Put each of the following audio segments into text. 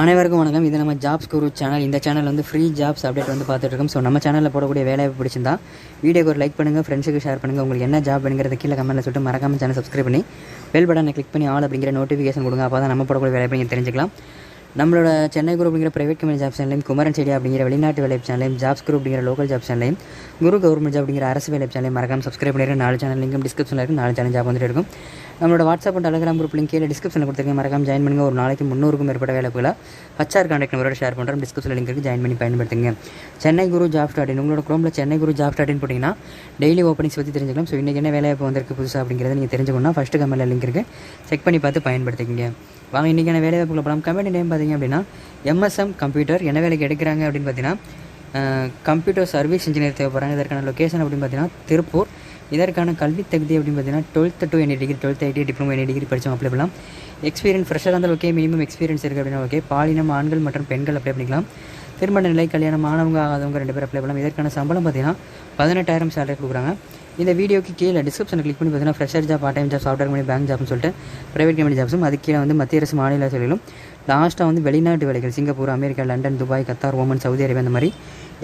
அனைவருக்கும் வணக்கம். இது நம்ம ஜாப்ஸ் குரு சேனல். இந்த சேனல் வந்து ஃப்ரீ ஜாப்ஸ் அப்டேட் வந்து பார்த்துட்டு இருக்கோம். ஸோ நம்ம சேனலில் போடக்கூடிய வேலையை பிடிச்சிருந்தா வீடியோக்கு ஒரு லைக் பண்ணுங்கள், ஃப்ரெண்ட்ஸுக்கு ஷேர் பண்ணுங்கள். உங்களுக்கு என்ன ஜாப் வேணுங்கிறத கீழே கமெண்ட்டில் சொல்லிட்டு மறக்காம சேனல் சப்ஸ்கிரைப் பண்ணி பெல் பட்டனை கிளிக் பண்ணி ஆல் அப்படிங்கிற நோட்டிஃபிகேஷன் கொடுங்க. அப்போ தான் நம்ம போடக்கூடிய வேலை நீங்கள் தெரிஞ்சுக்கலாம். நம்மளோட சென்னை குரூப் அப்படிங்கிற பிரைவேட் கம்பெனி ஜாப் சேனலையும், குமரன் செடி அப்படிங்கிற வெளிநாட்டு வேலை சேனலையும், ஜாப்ஸ் குரூப் அப்படிங்கிற லோக்கல் ஜாப் சேனலையும், குரு கவர்மெண்ட் ஜாப் அப்படிங்கிற அரசு வேலை சேனலையும் மறக்காம சப்ஸ்கிரைப் பண்ணிடுங்க. 4 சேனல் லிங்கும் டிஸ்கிரிப்ஷனில் இருக்குது. 4 சேனல் ஜாப் வந்துட்டு இருக்கும். நம்மளோட WhatsApp and Telegram group link கீழே டிஸ்கிரிப்ஷனில் கொடுத்துருக்கேன். மறக்காம ஜாயின் பண்ணுங்கள். ஒரு நாளைக்கு 300க்கும் மேற்பட்ட வேலைகளை HR கான்டாக்ட் நம்பரோட ஷேர் பண்ணுறோம். டிஸ்கிரிப்ஷனில் லிங்க் இருக்குது, ஜாயின் பண்ணி பயன்படுத்துங்க. சென்னை குரு ஜாப் ஸ்டார்டின் உங்களோட குரோமில் சென்னை குரு ஜாப் ஸ்டார்டின் போட்டிங்கன்னா டெய்லி ஓப்பனிங்ஸ் பற்றி தெரிஞ்சுக்கலாம். ஸோ இன்றைக்கி என்ன வேலைவாய்ப்பு வந்திருக்கு புதுசாக அப்படிங்கிறத நீங்கள் தெரிஞ்சுக்கணும்னா ஃபஸ்ட்டு கமெண்ட்டில் லிங்க் இருக்குது, செக் பண்ணி பார்த்து பயன்படுத்திக்கிங்க. வாங்க இன்றைக்கான வேலைவாய்ப்புகளை போகலாம். கம்பெனி நேம் பார்த்திங்க அப்படின்னா MSM கம்ப்யூட்டர். என்ன வேலைக்கு எடுக்கிறாங்க அப்படின்னு பார்த்தீங்கன்னா கம்ப்யூட்டர் சர்வீஸ் இன்ஜினியர் தேவைப்படுறாங்க. இதற்கான லொக்கேஷன் அப்படின்னு பார்த்தீங்கன்னா திருப்பூர். இதற்கான கல்வி தகுதி அப்படின்னு பார்த்தீங்கன்னா 12th to any degree, 12th IT, diploma any degree படித்தவங்க அப்ளை பண்ணலாம். எக்ஸ்பீரியன்ஸ் ஃப்ரெஷராக இருந்தால் ஓகே, மினிமம் எக்ஸ்பீரியன்ஸ் இருக்குது அப்படின்னா ஓகே. பாலினம் ஆண்கள் மற்றும் பெண்கள் அப்ளை பண்ணிக்கலாம். திருமண நிலை, கல்யாணம் ஆனவங்க ஆகாதவங்க 2 பேர் அப்ளை பண்ணலாம். இதற்கான சம்பளம் பார்த்தீங்கன்னா 18,000 சேலரி கொடுக்குறாங்க. இந்த வீடியோக்கு கீழே டிஸ்கிரிப்ஷனில் கிளிக் பண்ணி பார்த்தீங்கன்னா fresher job, part time job, software company, bank ஜாப்னு சொல்லிட்டு பிரைவேட் கம்பெனி ஜாப்ஸும், அது கீழே வந்து மத்திய அரசு மாநில செயலிலும், லாஸ்ட்டாக வந்து வெளிநாட்டு வேலைகள் Singapore, America, London, Dubai, Qatar, Oman, Saudi Arabia, அந்த மாதிரி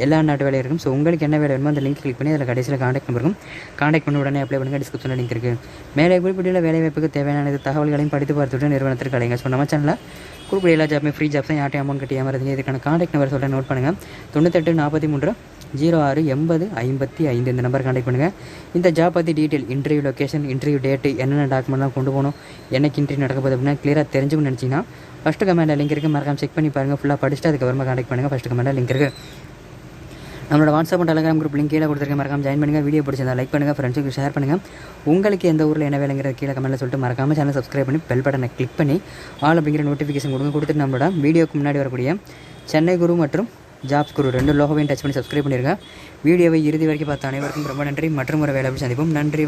எல்லா நாட்டு வேலையும் இருக்கும். ஸோ உங்களுக்கு என்ன வேலை வேணுமோ அந்த லிங்க் கிளிக் பண்ணி அதில் கடைசியில் காண்டாக்ட் நம்பர் இருக்கும். காண்டாக்ட் பண்ணி உடனே அப்ளை பண்ணுங்கள். டிஸ்கிரிப்ஷனில் லிங்க் இருக்குது. மேலே குறிப்பிட்டுள்ள வேலைவாய்ப்புக்கு தேவையான தகவல்களையும் படித்து பார்த்துட்டு நிறுவனத்திற்கு அழைங்க. ஸோ நம்ம சேனலில் குறிப்பிட்ட எல்லா ஜாப்புமே ஃப்ரீ ஜாப்ஸ் தான். யார்ட்டையும் அமௌண்ட் கட்டி ஏமாறதுங்க. இதுக்கான காண்டாக்ட் நம்பர் சொல்ல நோட் பண்ணுங்கள். 98 43 06 80 55 இந்த நம்பர் காண்டாக்ட் பண்ணுங்கள். இந்த ஜாப் பற்றி detail, interview location, interview date, என்னென்ன டாக்குமெண்ட்லாம் கொண்டு போகணும், என்னைக்கு இன்டர்வியூ நடக்க போகுது அப்படின்னா கிளியராக தெரிஞ்சுக்கணும்னு நினச்சிங்கன்னா ஃபஸ்ட்டு கமெண்ட்டில் லிங்க் இருக்குது, மறக்காம செக் பண்ணி பாருங்கள். ஃபுல்லாக படிச்சுட்டு அதுக்கப்புறமா காண்டாக்ட் பண்ணுங்கள். ஃபஸ்ட்டு கமெண்ட்டில் லிங்க் இருக்குது. நம்மளோட WhatsApp and Telegram group link கீழே கொடுத்துருக்கேன். மறக்காம ஜாயின் பண்ணுங்கள். வீடியோ பிடிச்சிருந்தா லைக் பண்ணுங்கள், ஃப்ரெண்ட்ஸுக்கு ஷேர் பண்ணுங்கள். உங்களுக்கு எந்த ஊரில் என்ன வேலைங்கிற கீழே கமெண்ட்டில் சொல்லிட்டு மறக்காம சேனல் சப்ஸ்கிரைப் பண்ணி பெல் பட்டனை கிளிக் பண்ணி ஆல் அப்படிங்கிற நோட்டிஃபிகேஷன் கொடுத்துட்டு நம்மளோட வீடியோக்கு முன்னாடி வரக்கூடிய சென்னை குரு மற்றும் ஜாப்ஸ் குரு 2 லோகோவையும் டச் பண்ணி சப்ஸ்கிரைப் பண்ணியிருக்கேன். வீடியோவை இறுதி வரைக்கும் பார்த்த அனைவருக்கும் ரொம்ப நன்றி. மற்றும் ஒரு வேலை சந்திப்போம். நன்றி.